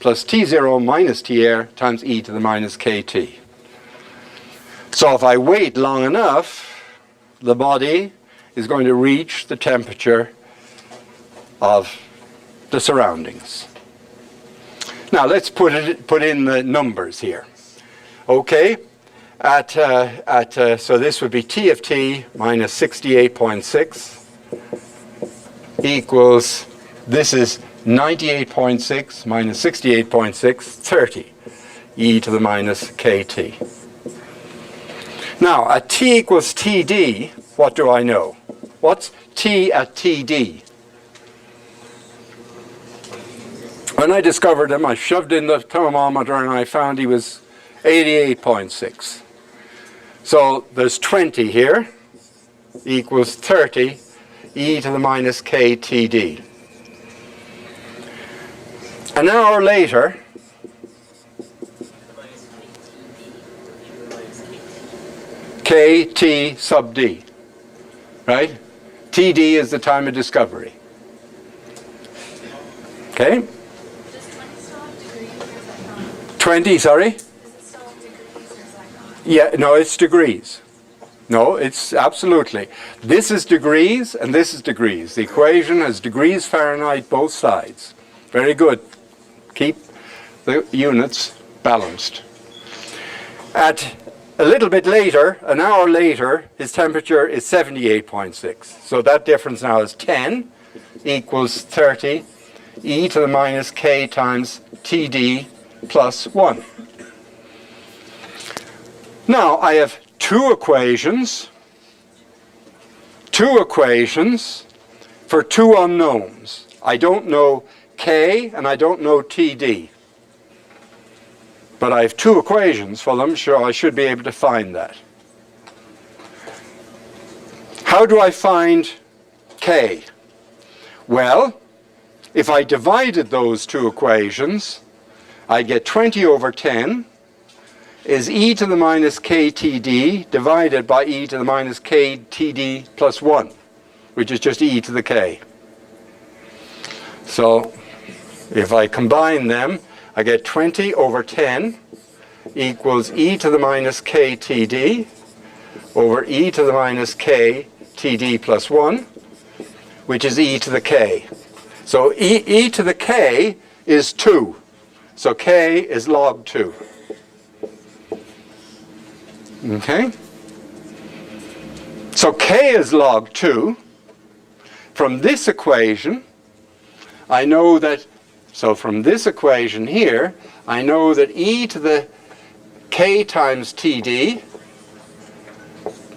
plus t0 minus t air times e to the minus kt. So if I wait long enough, the body is going to reach the temperature of the surroundings. Now let's put in the numbers here. Okay, so this would be t of t minus 68.6 equals, this is 98.6 minus 68.6, 30. E to the minus kt. Now, at t equals td, what do I know? What's t at td? When I discovered him, I shoved in the thermometer and I found he was 88.6. So there's 20 here, equals 30 e to the minus ktd. An hour later, kt sub d, right? Td is the time of discovery. Okay? Does 20 still have degrees or is that gone? 20, sorry? Does it still have degrees or is that gone? Yeah, no, it's degrees. No, it's absolutely. This is degrees and this is degrees. The equation has degrees Fahrenheit both sides. Very good. Keep the units balanced. At a little bit later, an hour later, his temperature is 78.6. So that difference now is 10 equals 30 e to the minus k times td plus 1. Now I have two equations for two unknowns. I don't know k and I don't know td. But I have two equations for them, so I should be able to find that. How do I find k? Well, if I divided those two equations, I get 20 over 10 is e to the minus ktd divided by e to the minus ktd plus 1, which is just e to the k. So if I combine them, I get 20 over 10 equals e to the minus ktd over e to the minus ktd plus 1, which is e to the k. So e to the k is 2. So k is log 2. Okay? So k is log 2. From this equation, I know that, so from this equation here, I know that e to the k times td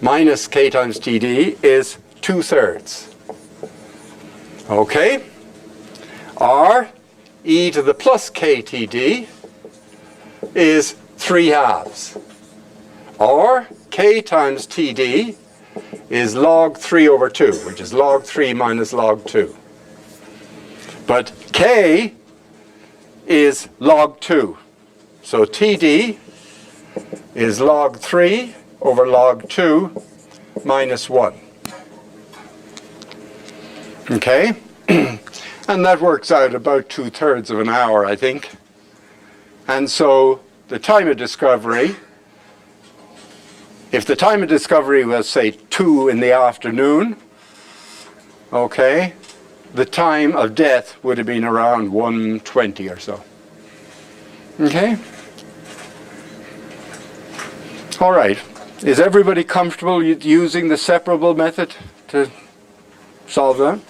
minus k times td is 2/3. Okay? Or e to the plus ktd is 3/2. Or k times td is log 3 over 2, which is log 3 minus log 2. But k is log 2. So td is log 3 over log 2 minus 1. Okay? And that works out about 2/3 of an hour, I think. And so the time of discovery, if the time of discovery was, say, 2 in the afternoon, okay, the time of death would have been around 1:20 or so. Okay? All right. Is everybody comfortable using the separable method to solve that?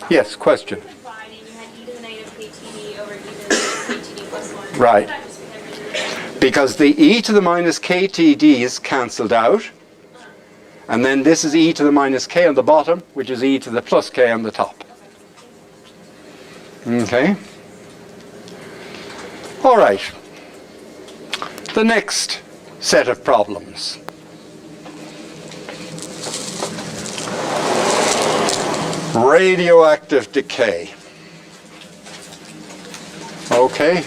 Yes, question. Dividing, you had e to the negative ktd over e to the negative ktd plus 1. Right. That just with everything. Because the e to the minus ktd is cancelled out, and then this is e to the minus k on the bottom, which is e to the plus k on the top. Okay? All right. The next set of problems. Radioactive decay. Okay?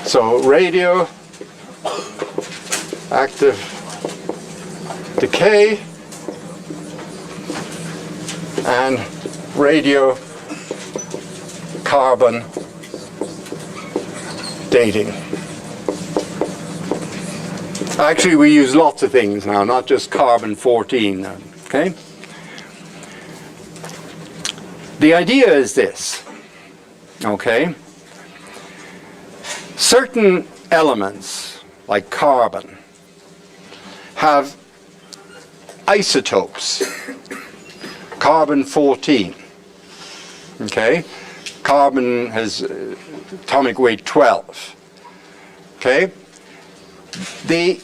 So radioactive decay and radiocarbon dating. Actually, we use lots of things now, not just carbon-14 now, okay? The idea is this, okay? Certain elements, like carbon, have isotopes, carbon-14, okay? carbon has atomic weight 12. Okay? The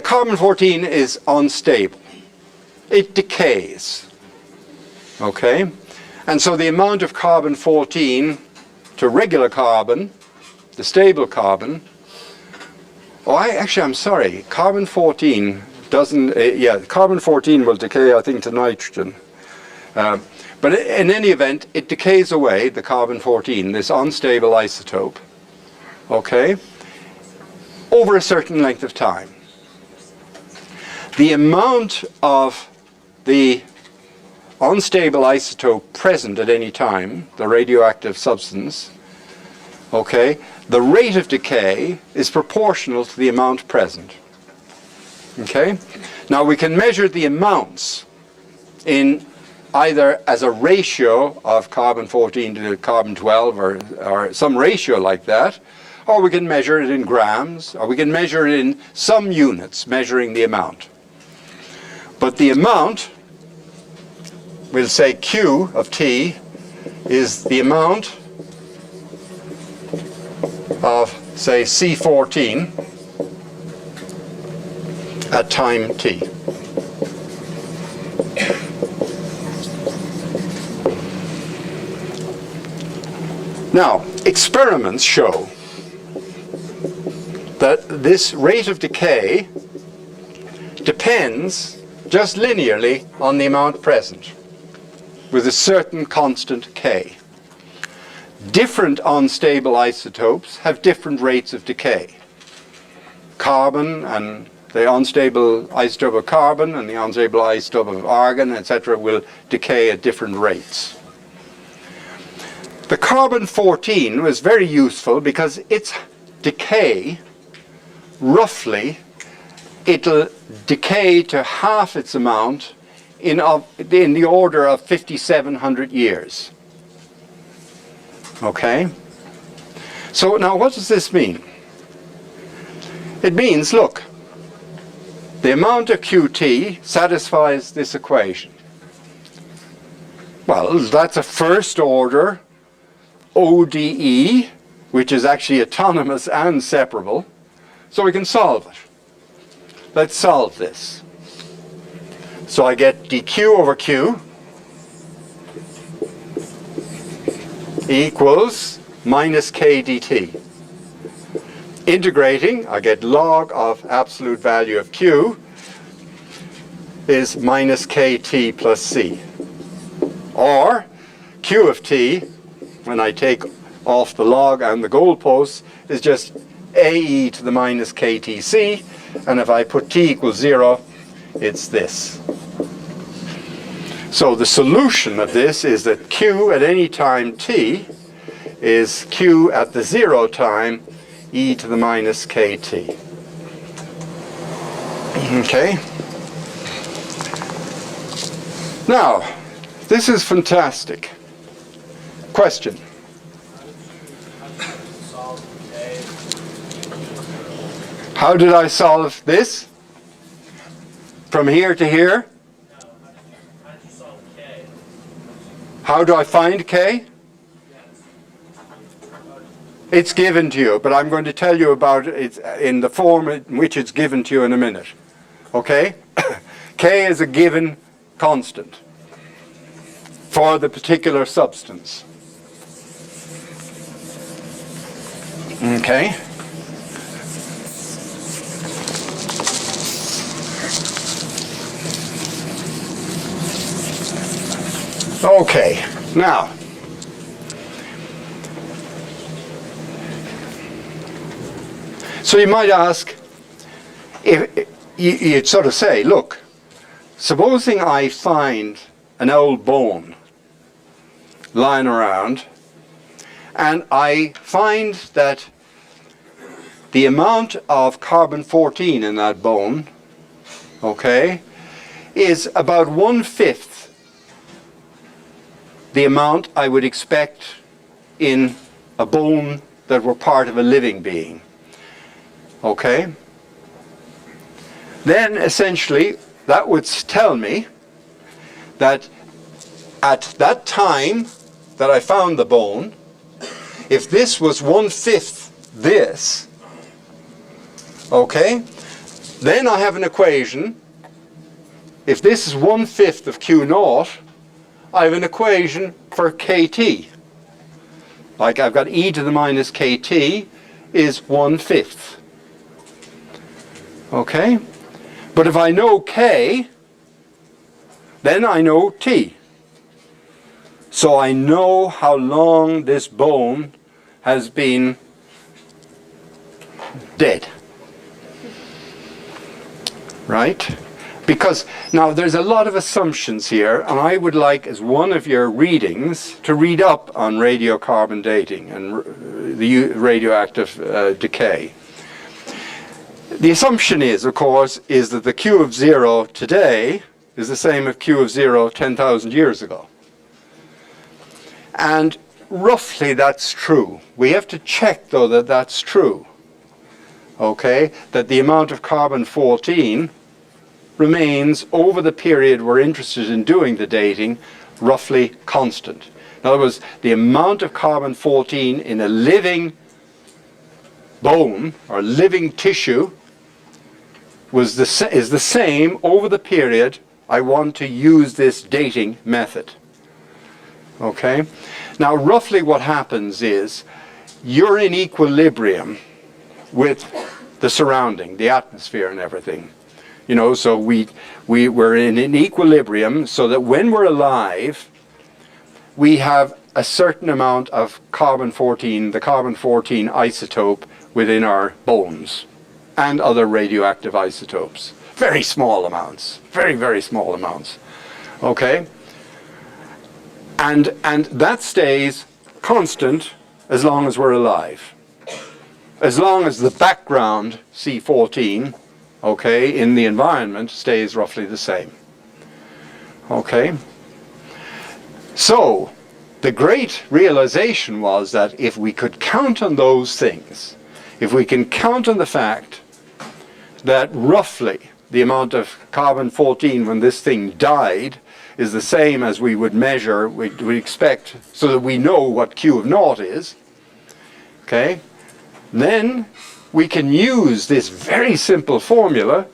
carbon-14 is unstable. It decays. Okay? And so the amount of carbon-14 to regular carbon, the stable carbon, I'm sorry, carbon-14 doesn't, carbon-14 will decay, I think, to nitrogen. But in any event, it decays away, the carbon-14, this unstable isotope, okay, over a certain length of time. The amount of the unstable isotope present at any time, the radioactive substance, okay, the rate of decay is proportional to the amount present. Okay? Now we can measure the amounts in either as a ratio of carbon-14 to carbon-12 or some ratio like that, or we can measure it in grams, or we can measure it in some units measuring the amount. But the amount, we'll say Q of T, is the amount of, say, C14 at time T. Now, experiments show that this rate of decay depends just linearly on the amount present with a certain constant K. Different unstable isotopes have different rates of decay. Carbon and the unstable isotope of carbon and the unstable isotope of argon, etc., will decay at different rates. The carbon-14 was very useful because its decay, roughly, it'll decay to half its amount in the order of 5,700 years. Okay? So now what does this mean? It means, look, the amount of QT satisfies this equation. Well, that's a first order ODE, which is actually autonomous and separable, so we can solve it. Let's solve this. So I get dq over q equals minus k dt. Integrating, I get log of absolute value of q is minus kt plus c. Or q of t, when I take off the log and the goalposts, is just ae to the minus ktc, and if I put t equals 0, it's this. So the solution of this is that q at any time t is q at the 0 time e to the minus kt. Okay? Now, this is fantastic. Question? How did I solve this? From here to here? How do I find k? It's given to you, but I'm going to tell you about it in the form in which it's given to you in a minute. Okay? K is a given constant for the particular substance. Okay? Okay, now, so you might ask, if you'd sort of say, look, supposing I find an old bone lying around, and I find that the amount of carbon-14 in that bone, okay, is about 1/5 the amount I would expect in a bone that were part of a living being. Okay? Then essentially that would tell me that at that time that I found the bone, if this was 1/5 this, okay, then I have an equation. If this is 1/5 of Q naught, I have an equation for KT. Like I've got e to the minus KT is 1/5. Okay? But if I know K, then I know T. So I know how long this bone has been dead. Right? Because now there's a lot of assumptions here, and I would like, as one of your readings, to read up on radiocarbon dating and the radioactive decay. The assumption is, of course, is that the Q of 0 today is the same as Q of 0 10,000 years ago. And roughly that's true. We have to check, though, that that's true. Okay? That the amount of carbon-14 remains, over the period we're interested in doing the dating, roughly constant. In other words, the amount of carbon-14 in a living bone or living tissue is the same over the period I want to use this dating method. Okay? Now, roughly what happens is you're in equilibrium with the surrounding, the atmosphere and everything. You know, so we're in an equilibrium so that when we're alive, we have a certain amount of carbon-14, the carbon-14 isotope within our bones and other radioactive isotopes. Very small amounts, very, very small amounts. Okay? And that stays constant as long as we're alive. As long as the background C14, okay, in the environment stays roughly the same. Okay? So, the great realization was that if we could count on those things, if we can count on the fact that roughly the amount of carbon-14 when this thing died is the same as we would measure, we expect, so that we know what Q of naught is, okay, then we can use this very simple formula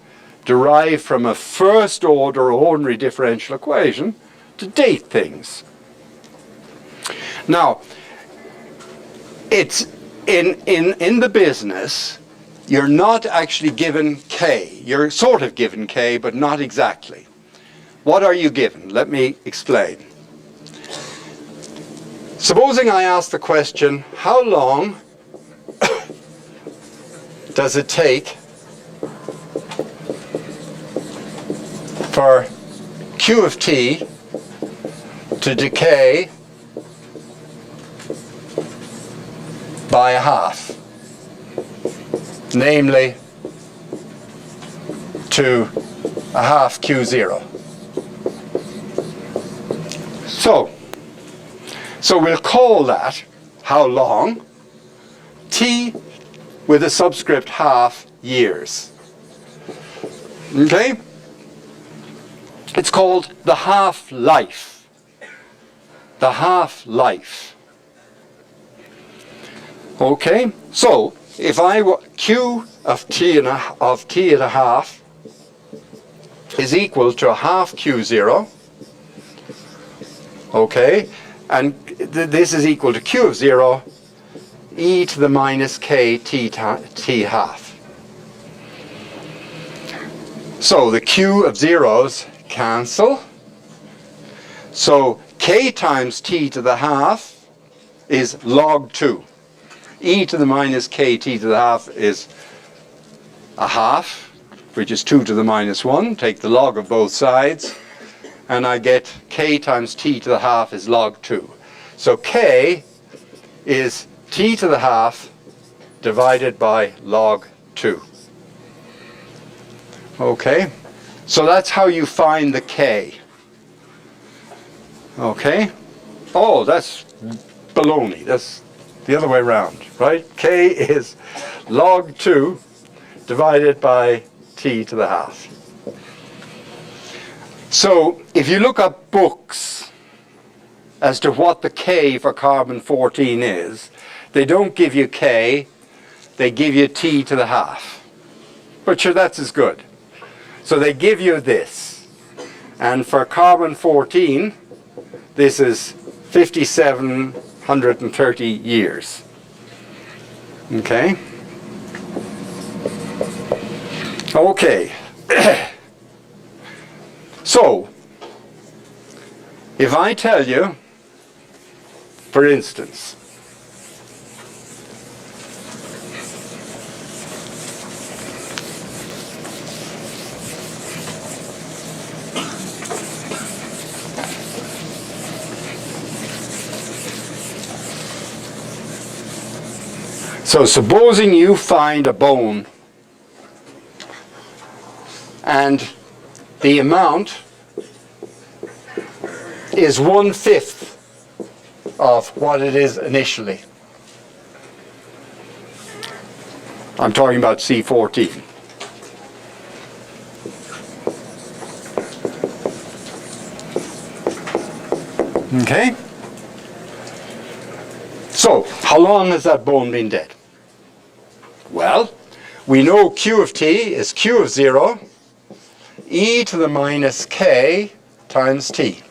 derived from a first order ordinary differential equation to date things. Now, it's in the business, you're not actually given K. You're sort of given K, but not exactly. What are you given? Let me explain. Supposing I ask the question, how long does it take for Q of T to decay by a half, namely to a half Q0. So we'll call that how long, T with a subscript half years. Okay? It's called the half-life. The half-life. Okay? So, if I were Q of T at a half is equal to a half Q0, okay, and this is equal to Q of 0 e to the minus k t half. So the Q of zeros cancel. So k times t to the half is log 2. E to the minus kt to the half is a half, which is 2 to the minus 1. Take the log of both sides, and I get k times t to the half is log 2. So k is t to the half divided by log 2. Okay? So that's how you find the k. Okay? Oh, that's baloney. That's the other way around, right? K is log 2 divided by t to the half. So if you look up books as to what the K for carbon-14 is, They don't give you K, they give you T to the half. But sure, that's as good. So they give you this. And for carbon 14, this is 5,730 years. Okay? Okay. So, if I tell you, for instance, so supposing you find a bone and the amount is 1/5 of what it is initially. I'm talking about C14. Okay? So, how long has that bone been dead? Well, we know Q of t is Q of 0, e to the minus k times t.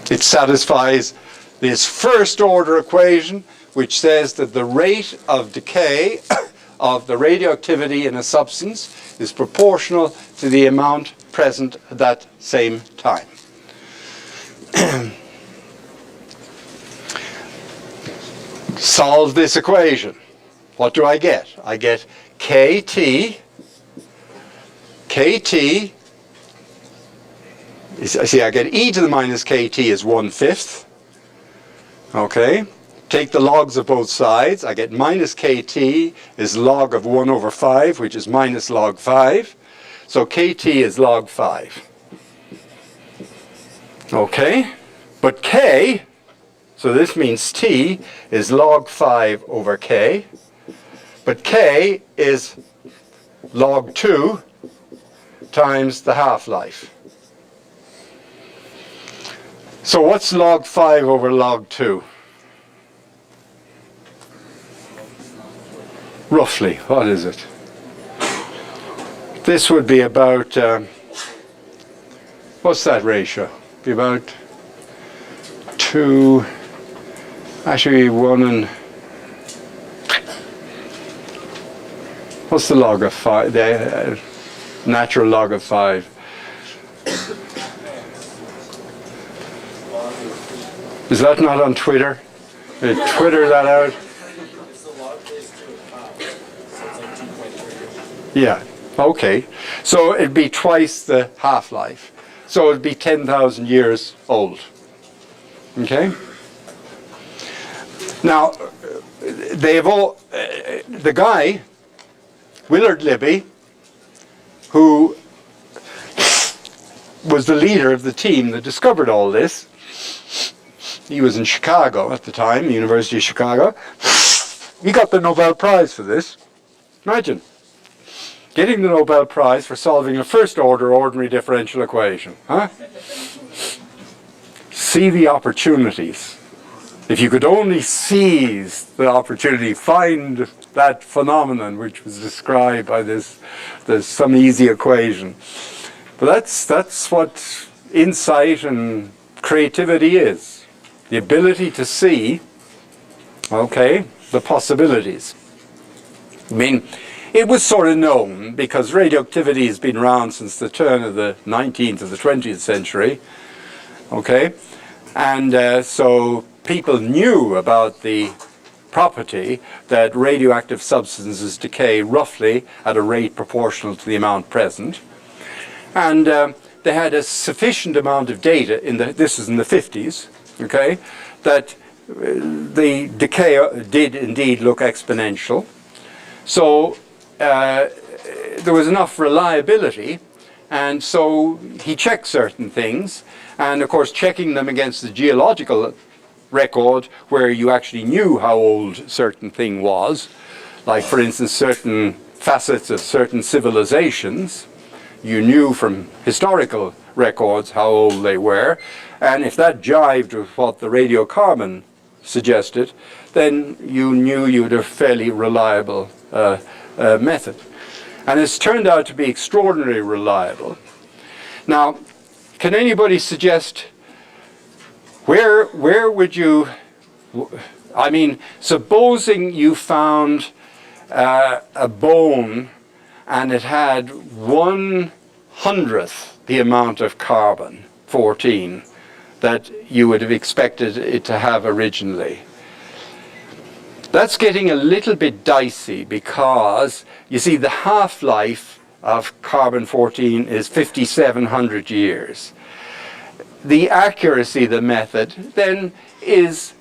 It satisfies this first order equation, which says that the rate of decay of the radioactivity in a substance is proportional to the amount present at that same time. Solve this equation. What do I get? I get KT I get e to the minus kt is 1/5. Okay. Take the logs of both sides. I get minus kt is log of 1/5, which is minus log 5. So kt is log 5. Okay. But k, so this means t is log 5 over k. But k is log 2 times the half-life. So what's log 5 over log 2? Roughly, what is it? This would be about, what's that ratio? Be about 2, actually 1 and, what's the log of 5? The natural log of 5. Is that not on Twitter? They Twitter that out? Yeah, okay. So it'd be twice the half-life. So it'd be 10,000 years old. Okay? Now, they've all, the guy, Willard Libby, who was the leader of the team that discovered all this, he was in Chicago at the time, the University of Chicago. He got the Nobel Prize for this. Imagine getting the Nobel Prize for solving a first-order ordinary differential equation. Huh? See the opportunities. If you could only seize the opportunity, find that phenomenon which was described by this some easy equation. But that's what insight and creativity is. The ability to see, okay, the possibilities. I mean, it was sort of known because radioactivity has been around since the turn of the 19th to the 20th century, okay? And so people knew about the property that radioactive substances decay roughly at a rate proportional to the amount present. And they had a sufficient amount of data, this is in the 50s, okay, that the decay did indeed look exponential. So there was enough reliability, and so he checked certain things, and of course checking them against the geological record where you actually knew how old certain thing was, like for instance certain facets of certain civilizations, you knew from historical records how old they were, and if that jived with what the radiocarbon suggested, then you knew you had a fairly reliable method. And it's turned out to be extraordinarily reliable. Now, can anybody suggest where would you, I mean, supposing you found a bone and it had 1/100th the amount of carbon, 14, that you would have expected it to have originally. That's getting a little bit dicey because, you see, the half-life of carbon-14 is 5,700 years. The accuracy of the method then is,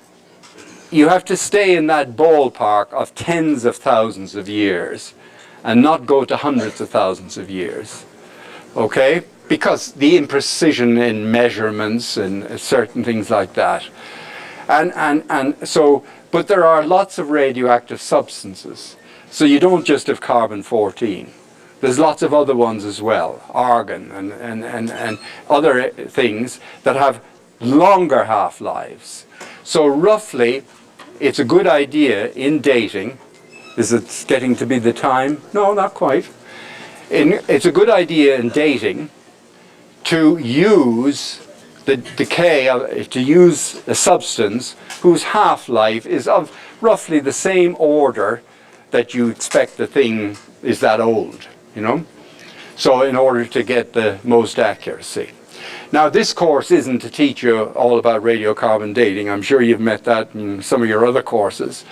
you have to stay in that ballpark of tens of thousands of years and not go to hundreds of thousands of years, okay? Because the imprecision in measurements and certain things like that. And so, but there are lots of radioactive substances. So you don't just have carbon-14. There's lots of other ones as well, argon and other things that have longer half-lives. So roughly, it's a good idea in dating. Is it getting to be the time? No, not quite. It's a good idea in dating to use the decay, to use a substance whose half-life is of roughly the same order that you expect the thing is that old, you know? So in order to get the most accuracy. Now this course isn't to teach you all about radiocarbon dating. I'm sure you've met that in some of your other courses.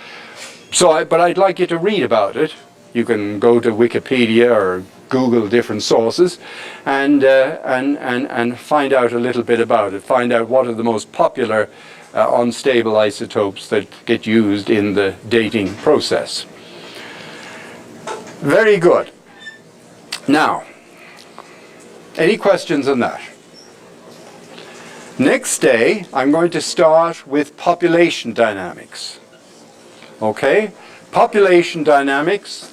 But I'd like you to read about it. You can go to Wikipedia or Google different sources and find out a little bit about it. Find out what are the most popular unstable isotopes that get used in the dating process. Very good. Now, any questions on that? Next day, I'm going to start with population dynamics. Okay? Population dynamics.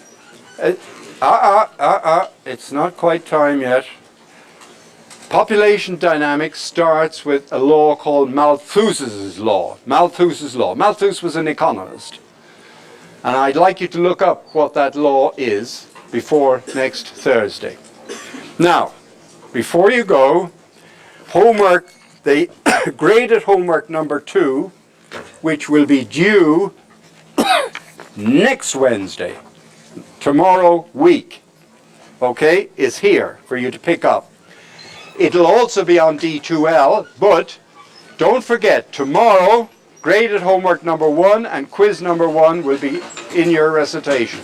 It's not quite time yet. Population dynamics starts with a law called Malthus's law. Malthus's law. Malthus was an economist. And I'd like you to look up what that law is before next Thursday. Now, before you go, homework, the graded homework number 2, which will be due next Wednesday, tomorrow week, okay, is here for you to pick up. It'll also be on D2L, but don't forget, tomorrow, graded homework number 1 and quiz number 1 will be in your recitation.